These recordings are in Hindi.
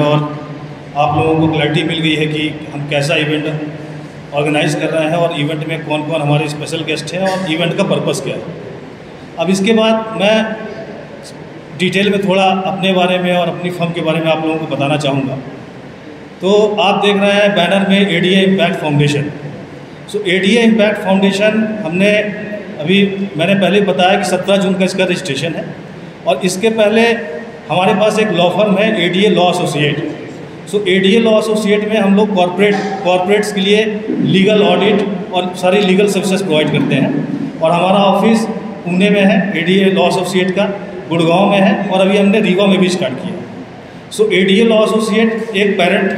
और आप लोगों को क्लैरिटी मिल गई है कि हम कैसा इवेंट ऑर्गेनाइज़ कर रहे हैं और इवेंट में कौन कौन हमारे स्पेशल गेस्ट हैं और इवेंट का पर्पस क्या है। अब इसके बाद मैं डिटेल में थोड़ा अपने बारे में और अपनी फर्म के बारे में आप लोगों को बताना चाहूँगा। तो आप देख रहे हैं बैनर में एडीए इम्पैक्ट फाउंडेशन। सो एडीए इम्पैक्ट फाउंडेशन हमने मैंने पहले बताया कि 17 जून का इसका रजिस्ट्रेशन है और इसके पहले हमारे पास एक लॉ फर्म है एडीए लॉ एसोसिएट। सो एडीए लॉ एसोसिएट में हम लोग कॉर्पोरेट्स के लिए लीगल ऑडिट और सारी लीगल सर्विसेज प्रोवाइड करते हैं और हमारा ऑफिस पुणे में है, एडीए लॉ एसोसिएट का गुड़गांव में है और अभी हमने रीवा में भी स्टार्ट किया। सो एडीए लॉ एसोसिएट एक पेरेंट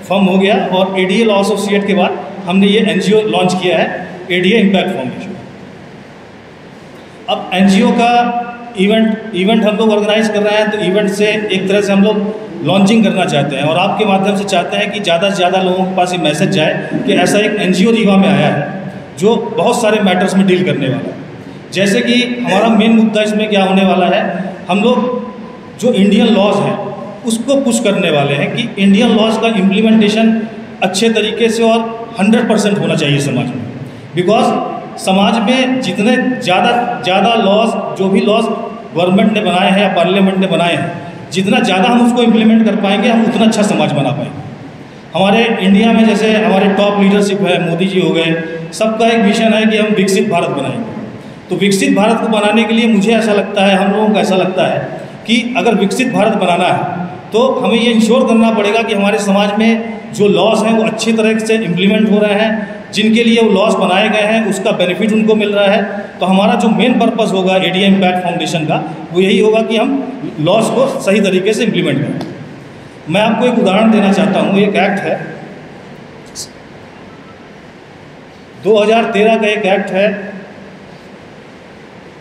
फर्म हो गया और एडीए लॉ एसोसिएट के बाद हमने ये एनजीओ लॉन्च किया है एडीए इम्पैक्ट फाउंडेशन। अब एनजीओ का इवेंट हम लोग ऑर्गेनाइज कर रहे हैं तो इवेंट से एक तरह से हम लोग लॉन्चिंग करना चाहते हैं और आपके माध्यम से चाहते हैं कि ज़्यादा से ज़्यादा लोगों के पास ये मैसेज जाए कि ऐसा एक एनजीओ रीवा में आया है जो बहुत सारे मैटर्स में डील करने वाला है। जैसे कि हमारा मेन मुद्दा इसमें क्या होने वाला है, हम लोग जो इंडियन लॉज हैं उसको पुश करने वाले हैं कि इंडियन लॉज का इम्प्लीमेंटेशन अच्छे तरीके से और 100% होना चाहिए समाज में। बिकॉज समाज में जितने ज़्यादा लॉज, जो भी लॉज गवर्नमेंट ने बनाए हैं या पार्लियामेंट ने बनाए हैं, जितना ज़्यादा हम उसको इम्प्लीमेंट कर पाएंगे हम उतना अच्छा समाज बना पाएंगे। हमारे इंडिया में जैसे हमारे टॉप लीडरशिप है, मोदी जी हो गए, सबका एक विजन है कि हम विकसित भारत बनाएंगे। तो विकसित भारत को बनाने के लिए मुझे ऐसा लगता है, हम लोगों को ऐसा लगता है कि अगर विकसित भारत बनाना है तो हमें ये इंश्योर करना पड़ेगा कि हमारे समाज में जो लॉज हैं वो अच्छी तरह से इम्प्लीमेंट हो रहे हैं, जिनके लिए वो लॉज बनाए गए हैं उसका बेनिफिट उनको मिल रहा है। तो हमारा जो मेन पर्पस होगा एडीए इम्पैक्ट फाउंडेशन का वो यही होगा कि हम लॉज को सही तरीके से इम्प्लीमेंट करें। मैं आपको एक उदाहरण देना चाहता हूँ। एक एक्ट है 2013 का, एक एक्ट है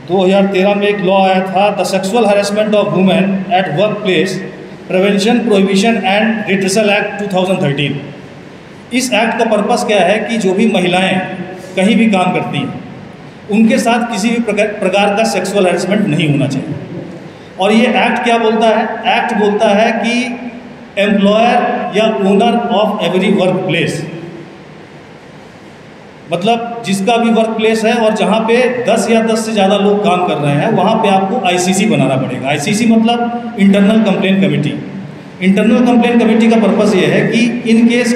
2013 में एक लॉ आया था, the sexual harassment of women at work place prevention prohibition and redressal act 2013। इस एक्ट का पर्पस क्या है कि जो भी महिलाएं कहीं भी काम करती हैं उनके साथ किसी भी प्रकार का सेक्सुअल हैरेसमेंट नहीं होना चाहिए। और ये एक्ट क्या बोलता है? एक्ट बोलता है कि एम्प्लॉयर या owner of every work place, मतलब जिसका भी वर्क प्लेस है और जहाँ पे 10 या 10 से ज़्यादा लोग काम कर रहे हैं वहाँ पे आपको आईसीसी बनाना पड़ेगा। आईसीसी मतलब internal complaint committee. Internal complaint committee का पर्पस ये है कि इन केस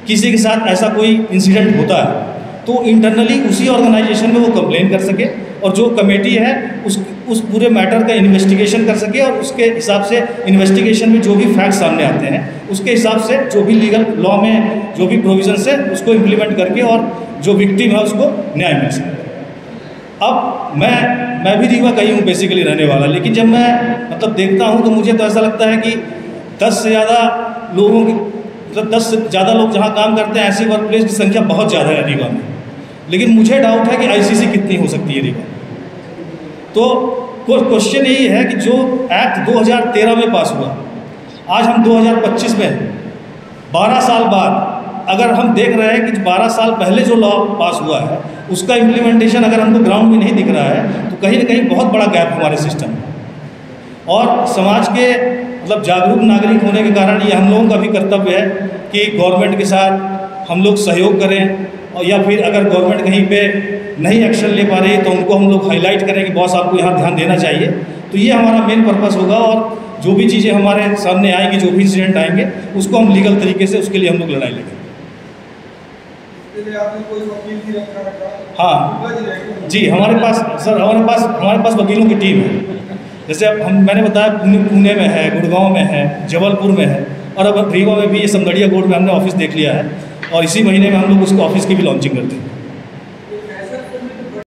किसी के साथ ऐसा कोई इंसिडेंट होता है तो इंटरनली उसी ऑर्गेनाइजेशन में वो कंप्लेन कर सके और जो कमेटी है उस पूरे मैटर का इन्वेस्टिगेशन कर सके और उसके हिसाब से इन्वेस्टिगेशन में जो भी फैक्ट्स सामने आते हैं उसके हिसाब से जो भी लीगल लॉ में जो भी प्रोविजंस है उसको इम्प्लीमेंट करके और जो विक्टिम है उसको न्याय मिल सके। अब मैं भी रीवा का ही हूँ बेसिकली रहने वाला, लेकिन जब मैं मतलब देखता हूँ तो मुझे तो ऐसा लगता है कि 10 से ज़्यादा लोगों की मतलब 10 से ज़्यादा लोग जहाँ काम करते हैं ऐसी वर्क प्लेस की संख्या बहुत ज़्यादा है रीवा में। लेकिन मुझे डाउट है कि आईसीसी कितनी हो सकती है रीवा। तो क्वेश्चन यही है कि जो एक्ट 2013 में पास हुआ, आज हम 2025 में 12 साल बाद अगर हम देख रहे हैं कि 12 साल पहले जो लॉ पास हुआ है उसका इम्प्लीमेंटेशन अगर हमको ग्राउंड में नहीं दिख रहा है तो कहीं ना कहीं बहुत बड़ा गैप हमारे सिस्टम में। और समाज के मतलब जागरूक नागरिक होने के कारण ये हम लोगों का भी कर्तव्य है कि गवर्नमेंट के साथ हम लोग सहयोग करें और या फिर अगर गवर्नमेंट कहीं पे नहीं एक्शन ले पा रही है तो उनको हम लोग हाईलाइट करें कि बॉस आपको यहाँ ध्यान देना चाहिए। तो ये हमारा मेन पर्पस होगा और जो भी चीज़ें हमारे सामने आएंगी, जो भी इंसिडेंट आएंगे उसको हम लीगल तरीके से उसके लिए हम लोग लड़ाई लड़ेंगे। हाँ जी, हमारे पास वकीलों की टीम है। जैसे अब मैंने बताया पुणे में है, गुड़गांव में है, जबलपुर में है और अब रीवा में भी ये समदड़िया कोर्ट में हमने ऑफिस देख लिया है और इसी महीने में हम लोग उसको ऑफिस की भी लॉन्चिंग करते हैं।